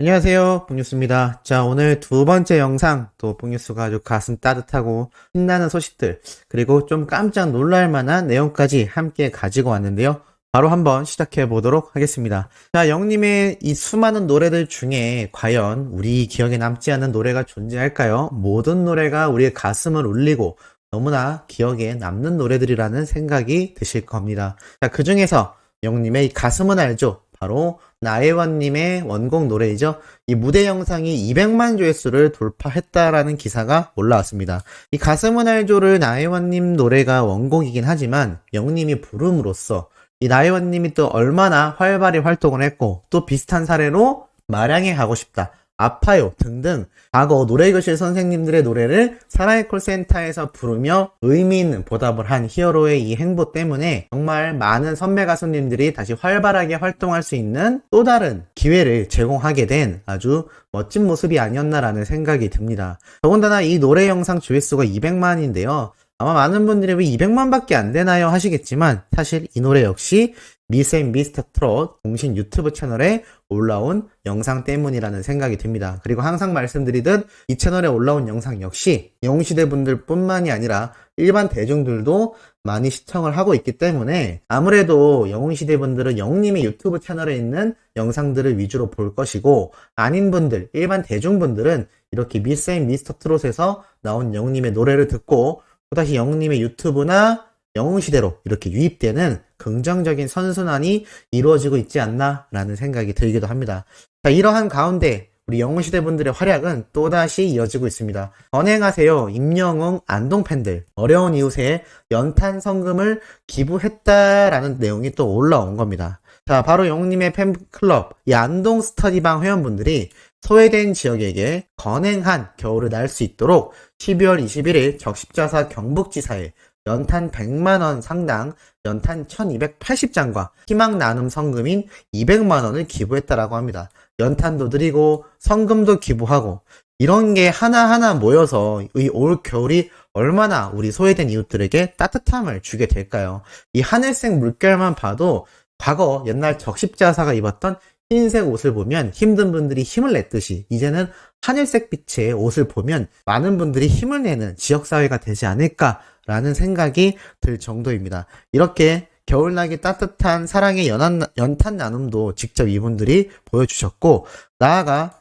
안녕하세요, 뽕뉴스입니다. 자, 오늘 두 번째 영상, 또 뽕뉴스가 아주 가슴 따뜻하고 신나는 소식들, 그리고 좀 깜짝 놀랄 만한 내용까지 함께 가지고 왔는데요. 바로 한번 시작해 보도록 하겠습니다. 자, 영님의 이 수많은 노래들 중에 과연 우리 기억에 남지 않는 노래가 존재할까요? 모든 노래가 우리의 가슴을 울리고 너무나 기억에 남는 노래들이라는 생각이 드실 겁니다. 자, 그 중에서 영님의 이 가슴은 알죠? 바로 나혜원님의 원곡 노래이죠. 이 무대 영상이 200만 조회수를 돌파했다라는 기사가 올라왔습니다. 이 가슴은 알죠를 나혜원님 노래가 원곡이긴 하지만 영님이 부름으로써 이 나혜원님이 또 얼마나 활발히 활동을 했고 또 비슷한 사례로 마량에 가고 싶다, 아파요 등등 과거 노래교실 선생님들의 노래를 사랑의 콜센터에서 부르며 의미 있는 보답을 한 히어로의 이 행보 때문에 정말 많은 선배 가수님들이 다시 활발하게 활동할 수 있는 또 다른 기회를 제공하게 된 아주 멋진 모습이 아니었나라는 생각이 듭니다. 더군다나 이 노래 영상 조회수가 200만인데요. 아마 많은 분들이 왜 200만밖에 안 되나요 하시겠지만 사실 이 노래 역시 미스 앤 미스터 트롯 공식 유튜브 채널에 올라온 영상 때문이라는 생각이 듭니다. 그리고 항상 말씀드리듯 이 채널에 올라온 영상 역시 영웅시대 분들 뿐만이 아니라 일반 대중들도 많이 시청을 하고 있기 때문에 아무래도 영웅시대 분들은 영웅님의 유튜브 채널에 있는 영상들을 위주로 볼 것이고 아닌 분들, 일반 대중분들은 이렇게 미스 앤 미스터 트롯에서 나온 영웅님의 노래를 듣고 또다시 영웅님의 유튜브나 영웅시대로 이렇게 유입되는 긍정적인 선순환이 이루어지고 있지 않나라는 생각이 들기도 합니다. 자, 이러한 가운데 우리 영웅시대 분들의 활약은 또다시 이어지고 있습니다. 언행하세요. 임영웅 안동 팬들 어려운 이웃에 연탄 성금을 기부했다라는 내용이 또 올라온 겁니다. 자, 바로 영웅님의 팬클럽 이 안동 스터디방 회원분들이 소외된 지역에게 건행한 겨울을 날 수 있도록 12월 21일 적십자사 경북지사에 연탄 100만원 상당 연탄 1280장과 희망 나눔 성금인 200만원을 기부했다라고 합니다. 연탄도 드리고 성금도 기부하고 이런 게 하나하나 모여서 이 올 겨울이 얼마나 우리 소외된 이웃들에게 따뜻함을 주게 될까요? 이 하늘색 물결만 봐도 과거 옛날 적십자사가 입었던 흰색 옷을 보면 힘든 분들이 힘을 냈듯이 이제는 하늘색 빛의 옷을 보면 많은 분들이 힘을 내는 지역사회가 되지 않을까라는 생각이 들 정도입니다. 이렇게 겨울나기 따뜻한 사랑의 연탄 나눔도 직접 이분들이 보여주셨고 나아가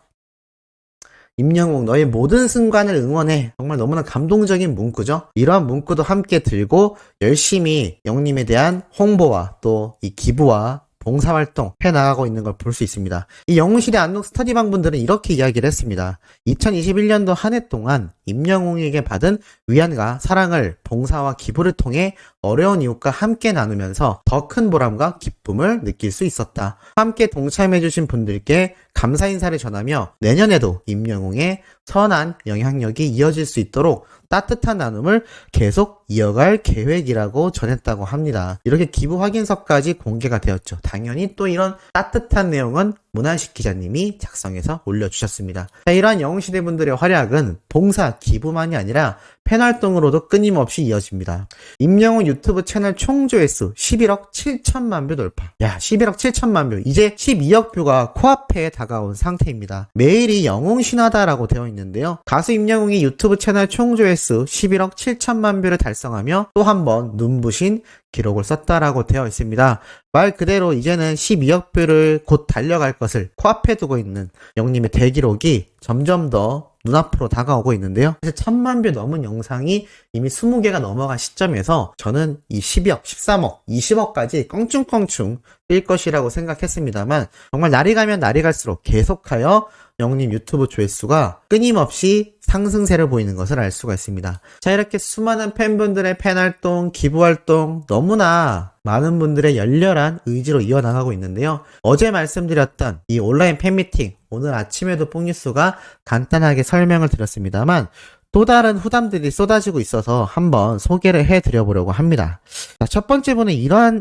임영웅 너의 모든 순간을 응원해 정말 너무나 감동적인 문구죠. 이러한 문구도 함께 들고 열심히 영님에 대한 홍보와 또 이 기부와 봉사활동 해나가고 있는 걸 볼 수 있습니다. 이 영웅시대 안동 스터디방 분들은 이렇게 이야기를 했습니다. 2021년도 한 해 동안 임영웅에게 받은 위안과 사랑을 봉사와 기부를 통해 어려운 이웃과 함께 나누면서 더 큰 보람과 기쁨을 느낄 수 있었다. 함께 동참해주신 분들께 감사 인사를 전하며 내년에도 임영웅의 선한 영향력이 이어질 수 있도록 따뜻한 나눔을 계속 이어갈 계획이라고 전했다고 합니다. 이렇게 기부 확인서까지 공개가 되었죠. 당연히 또 이런 따뜻한 내용은 문한식 기자님이 작성해서 올려주셨습니다. 자, 이러한 영웅시대 분들의 활약은 봉사, 기부만이 아니라 팬활동으로도 끊임없이 이어집니다. 임영웅 유튜브 채널 총 조회수 11억 7천만 뷰 돌파. 야, 11억 7천만 뷰. 이제 12억 뷰가 코앞에 다가온 상태입니다. 매일이 영웅신화다라고 되어 있는데요. 가수 임영웅이 유튜브 채널 총 조회수 11억 7천만 뷰를 달성하며 또 한 번 눈부신 기록을 썼다라고 되어 있습니다. 말 그대로 이제는 12억 뷰를 곧 달려갈 것을 코앞에 두고 있는 영님의 대기록이 점점 더 눈앞으로 다가오고 있는데요. 사실 1000만 뷰 넘은 영상이 이미 20개가 넘어간 시점에서 저는 이 12억, 13억, 20억까지 껑충껑충 뛸 것이라고 생각했습니다만 정말 날이 가면 날이 갈수록 계속하여 영님 유튜브 조회수가 끊임없이 상승세를 보이는 것을 알 수가 있습니다. 자, 이렇게 수많은 팬분들의 팬활동, 기부활동 너무나 많은 분들의 열렬한 의지로 이어나가고 있는데요. 어제 말씀드렸던 이 온라인 팬미팅 오늘 아침에도 뽕뉴스가 간단하게 설명을 드렸습니다만 또 다른 후담들이 쏟아지고 있어서 한번 소개를 해드려보려고 합니다. 자, 첫 번째 분은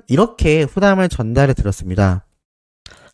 이렇게 후담을 전달해 드렸습니다.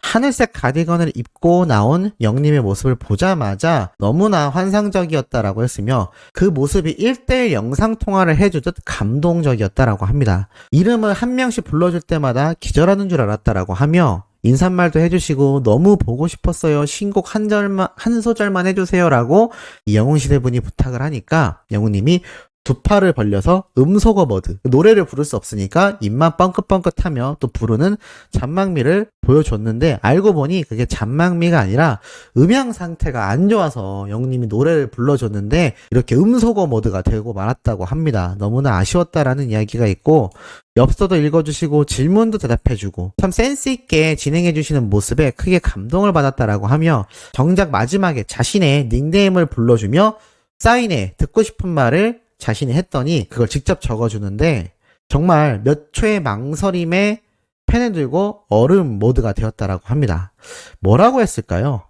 하늘색 가디건을 입고 나온 영님의 모습을 보자마자 너무나 환상적이었다라고 했으며 그 모습이 1:1 영상통화를 해주듯 감동적이었다라고 합니다. 이름을 한 명씩 불러줄 때마다 기절하는 줄 알았다라고 하며 인사말도 해주시고 너무 보고 싶었어요. 신곡 한 소절만 해주세요라고 이 영웅시대분이 부탁을 하니까 영웅님이 두 팔을 벌려서 음소거 모드, 노래를 부를 수 없으니까 입만 뻥긋뻥긋하며 또 부르는 잔망미를 보여줬는데 알고 보니 그게 잔망미가 아니라 음향 상태가 안 좋아서 영웅님이 노래를 불러줬는데 이렇게 음소거 모드가 되고 말았다고 합니다. 너무나 아쉬웠다라는 이야기가 있고 엽서도 읽어주시고 질문도 대답해주고 참 센스있게 진행해주시는 모습에 크게 감동을 받았다라고 하며 정작 마지막에 자신의 닉네임을 불러주며 사인에 듣고 싶은 말을 자신이 했더니 그걸 직접 적어주는데 정말 몇 초의 망설임에 펜을 들고 얼음 모드가 되었다라고 합니다. 뭐라고 했을까요?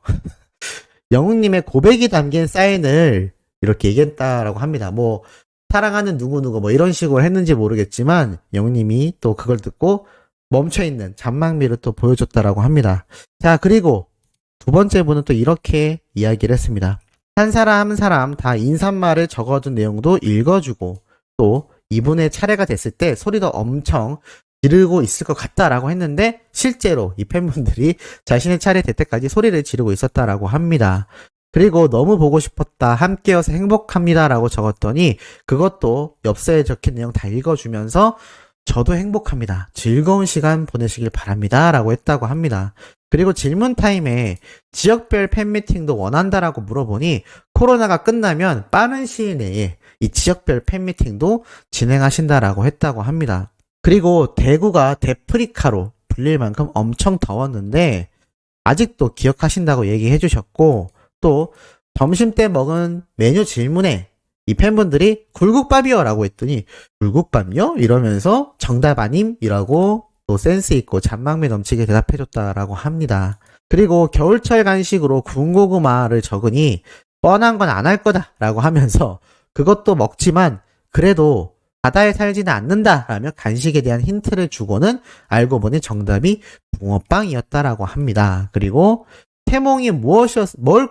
영웅님의 고백이 담긴 사인을 이렇게 얘기했다라고 합니다. 뭐 사랑하는 누구누구 뭐 이런 식으로 했는지 모르겠지만 영웅님이 또 그걸 듣고 멈춰있는 잔망미를 또 보여줬다라고 합니다. 자, 그리고 두 번째 분은 또 이렇게 이야기를 했습니다. 한 사람 한 사람 다 인사말을 적어둔 내용도 읽어주고 또 이분의 차례가 됐을 때 소리도 엄청 지르고 있을 것 같다라고 했는데 실제로 이 팬분들이 자신의 차례 될 때까지 소리를 지르고 있었다라고 합니다. 그리고 너무 보고 싶었다, 함께여서 행복합니다 라고 적었더니 그것도 엽서에 적힌 내용 다 읽어주면서 저도 행복합니다, 즐거운 시간 보내시길 바랍니다 라고 했다고 합니다. 그리고 질문 타임에 지역별 팬미팅도 원한다라고 물어보니 코로나가 끝나면 빠른 시일 내에 이 지역별 팬미팅도 진행하신다라고 했다고 합니다. 그리고 대구가 데프리카로 불릴 만큼 엄청 더웠는데 아직도 기억하신다고 얘기해 주셨고 또 점심때 먹은 메뉴 질문에 이 팬분들이 굴국밥이요 라고 했더니 굴국밥요? 이러면서 정답 아님이라고 또 센스있고 잔망미 넘치게 대답해줬다라고 합니다. 그리고 겨울철 간식으로 군고구마를 적으니 뻔한 건 안 할 거다 라고 하면서 그것도 먹지만 그래도 바다에 살지는 않는다 라며 간식에 대한 힌트를 주고는 알고 보니 정답이 붕어빵이었다라고 합니다. 그리고 태몽이 뭘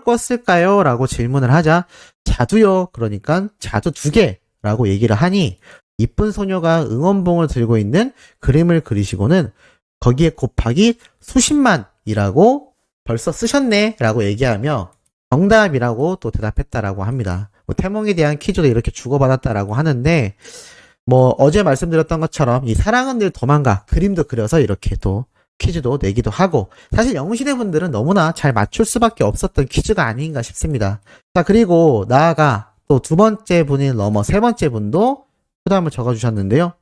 꿨을까요? 라고 질문을 하자 자두요. 그러니까 자두 2개 라고 얘기를 하니 이쁜 소녀가 응원봉을 들고 있는 그림을 그리시고는 거기에 곱하기 수십만이라고 벌써 쓰셨네 라고 얘기하며 정답이라고 또 대답했다라고 합니다. 태몽에 대한 퀴즈도 이렇게 주고받았다라고 하는데 뭐 어제 말씀드렸던 것처럼 이 사랑은 늘 도망가 그림도 그려서 이렇게 또 퀴즈도 내기도 하고 사실 영웅시대 분들은 너무나 잘 맞출 수밖에 없었던 퀴즈가 아닌가 싶습니다. 자, 그리고 나아가 또 두 번째 분이 넘어 세 번째 분도 후담을 적어주셨는데요.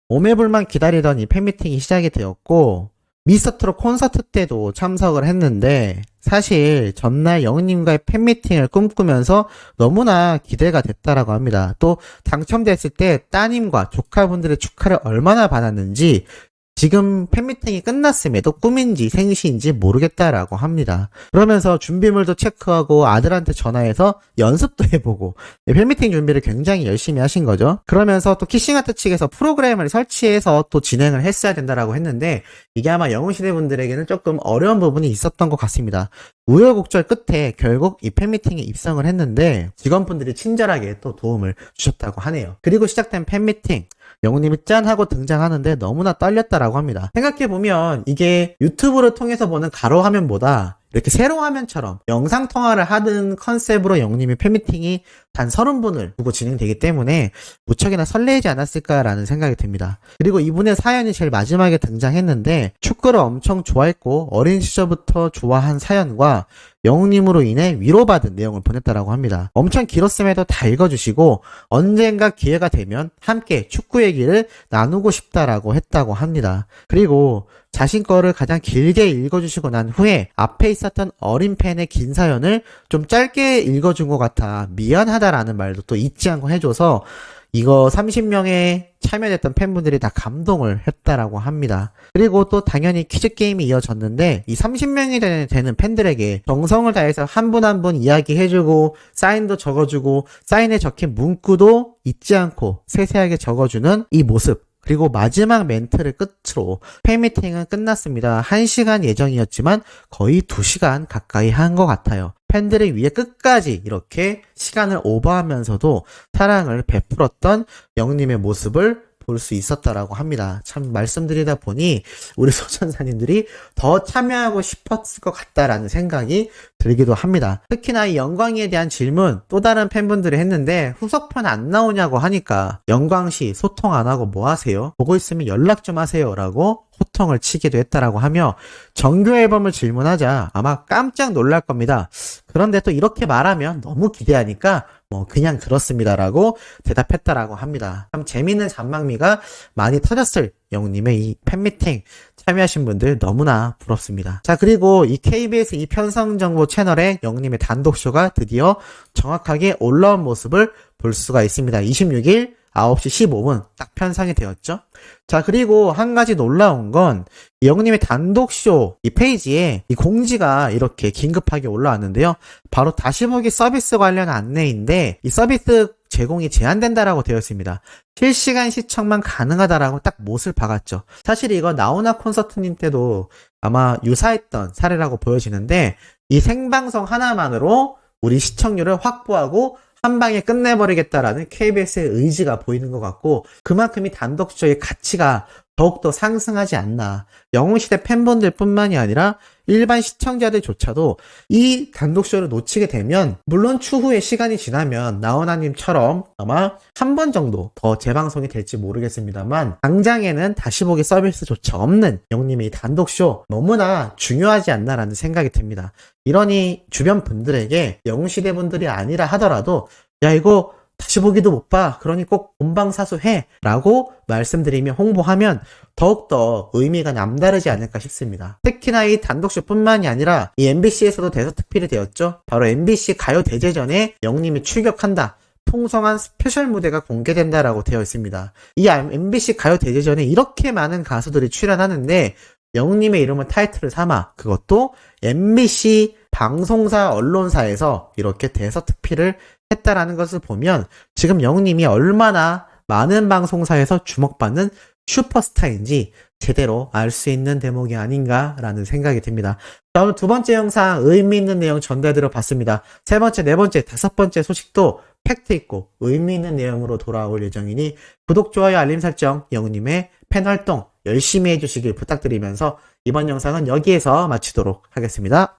오매불만 기다리던 이 팬미팅이 시작이 되었고 미스터트롯 콘서트 때도 참석을 했는데 사실 전날 영웅님과의 팬미팅을 꿈꾸면서 너무나 기대가 됐다라고 합니다. 또 당첨됐을 때 따님과 조카분들의 축하를 얼마나 받았는지 지금 팬미팅이 끝났음에도 꿈인지 생시인지 모르겠다라고 합니다. 그러면서 준비물도 체크하고 아들한테 전화해서 연습도 해보고 팬미팅 준비를 굉장히 열심히 하신 거죠. 그러면서 또 키싱아트 측에서 프로그램을 설치해서 또 진행을 했어야 된다라고 했는데 이게 아마 영웅시대 분들에게는 조금 어려운 부분이 있었던 것 같습니다. 우여곡절 끝에 결국 이 팬미팅에 입성을 했는데 직원분들이 친절하게 또 도움을 주셨다고 하네요. 그리고 시작된 팬미팅 영웅님이 짠 하고 등장하는데 너무나 떨렸다라고 합니다. 생각해보면 이게 유튜브를 통해서 보는 가로 화면보다 이렇게 세로 화면처럼 영상통화를 하는 컨셉으로 영웅님의 팬미팅이 단 30분을 두고 진행되기 때문에 무척이나 설레지 않았을까라는 생각이 듭니다. 그리고 이분의 사연이 제일 마지막에 등장했는데 축구를 엄청 좋아했고 어린 시절부터 좋아한 사연과 영웅님으로 인해 위로받은 내용을 보냈다라고 합니다. 엄청 길었음에도 다 읽어주시고 언젠가 기회가 되면 함께 축구 얘기를 나누고 싶다라고 했다고 합니다. 그리고 자신 거를 가장 길게 읽어주시고 난 후에 앞에 있었던 어린 팬의 긴 사연을 좀 짧게 읽어준 것 같아 미안하다라는 말도 또 잊지 않고 해줘서 이거 30명에 참여했던 팬분들이 다 감동을 했다라고 합니다. 그리고 또 당연히 퀴즈 게임이 이어졌는데 이 30명이 되는 팬들에게 정성을 다해서 한 분 한 분 이야기해주고 사인도 적어주고 사인에 적힌 문구도 잊지 않고 세세하게 적어주는 이 모습 그리고 마지막 멘트를 끝으로 팬미팅은 끝났습니다. 1시간 예정이었지만 거의 2시간 가까이 한 것 같아요. 팬들을 위해 끝까지 이렇게 시간을 오버하면서도 사랑을 베풀었던 영웅님의 모습을 볼 수 있었다라고 합니다. 참 말씀드리다 보니 우리 소천사님들이 더 참여하고 싶었을 것 같다라는 생각이 들기도 합니다. 특히나 이 영광이에 대한 질문 또 다른 팬분들이 했는데 후속편 안 나오냐고 하니까 영광씨 소통 안 하고 뭐 하세요? 보고 있으면 연락 좀 하세요 라고 호통을 치기도 했다라고 하며 정규 앨범을 질문하자 아마 깜짝 놀랄 겁니다. 그런데 또 이렇게 말하면 너무 기대하니까 뭐 그냥 그렇습니다라고 대답했다라고 합니다. 참 재밌는 잔망미가 많이 터졌을 영웅님의 이 팬미팅 참여하신 분들 너무나 부럽습니다. 자, 그리고 이 KBS 이 편성정보 채널에 영웅님의 단독쇼가 드디어 정확하게 올라온 모습을 볼 수가 있습니다. 26일 9시 15분 딱 편성이 되었죠. 자, 그리고 한 가지 놀라운 건 영웅님의 단독쇼 이 페이지에 이 공지가 이렇게 긴급하게 올라왔는데요. 바로 다시 보기 서비스 관련 안내인데 이 서비스 제공이 제한된다라고 되어 있습니다. 실시간 시청만 가능하다라고 딱 못을 박았죠. 사실 이거 나훈아 콘서트님 때도 아마 유사했던 사례라고 보여지는데 이 생방송 하나만으로 우리 시청률을 확보하고 한 방에 끝내버리겠다라는 KBS의 의지가 보이는 것 같고 그만큼 이 단독쇼의 가치가 더욱더 상승하지 않나. 영웅시대 팬분들 뿐만이 아니라 일반 시청자들조차도 이 단독쇼를 놓치게 되면 물론 추후에 시간이 지나면 나훈아님처럼 아마 한 번 정도 더 재방송이 될지 모르겠습니다만 당장에는 다시 보기 서비스조차 없는 영웅님의 이 단독쇼 너무나 중요하지 않나라는 생각이 듭니다. 이러니 주변 분들에게 영웅시대 분들이 아니라 하더라도 야 이거 다시 보기도 못 봐. 그러니 꼭 본방사수해. 라고 말씀드리며 홍보하면 더욱더 의미가 남다르지 않을까 싶습니다. 특히나 이 단독쇼 뿐만이 아니라 이 MBC에서도 대서특필이 되었죠. 바로 MBC 가요대제전에 영웅님이 출격한다. 풍성한 스페셜 무대가 공개된다라고 되어 있습니다. 이 MBC 가요대제전에 이렇게 많은 가수들이 출연하는데 영웅님의 이름을 타이틀을 삼아 그것도 MBC 방송사 언론사에서 이렇게 대서특필을 했다라는 것을 보면 지금 영웅님이 얼마나 많은 방송사에서 주목받는 슈퍼스타인지 제대로 알 수 있는 대목이 아닌가라는 생각이 듭니다. 자, 오늘 두 번째 영상 의미 있는 내용 전달드려 봤습니다. 세 번째, 네 번째, 다섯 번째 소식도 팩트 있고 의미 있는 내용으로 돌아올 예정이니 구독, 좋아요, 알림 설정, 영웅님의 팬 활동 열심히 해주시길 부탁드리면서 이번 영상은 여기에서 마치도록 하겠습니다.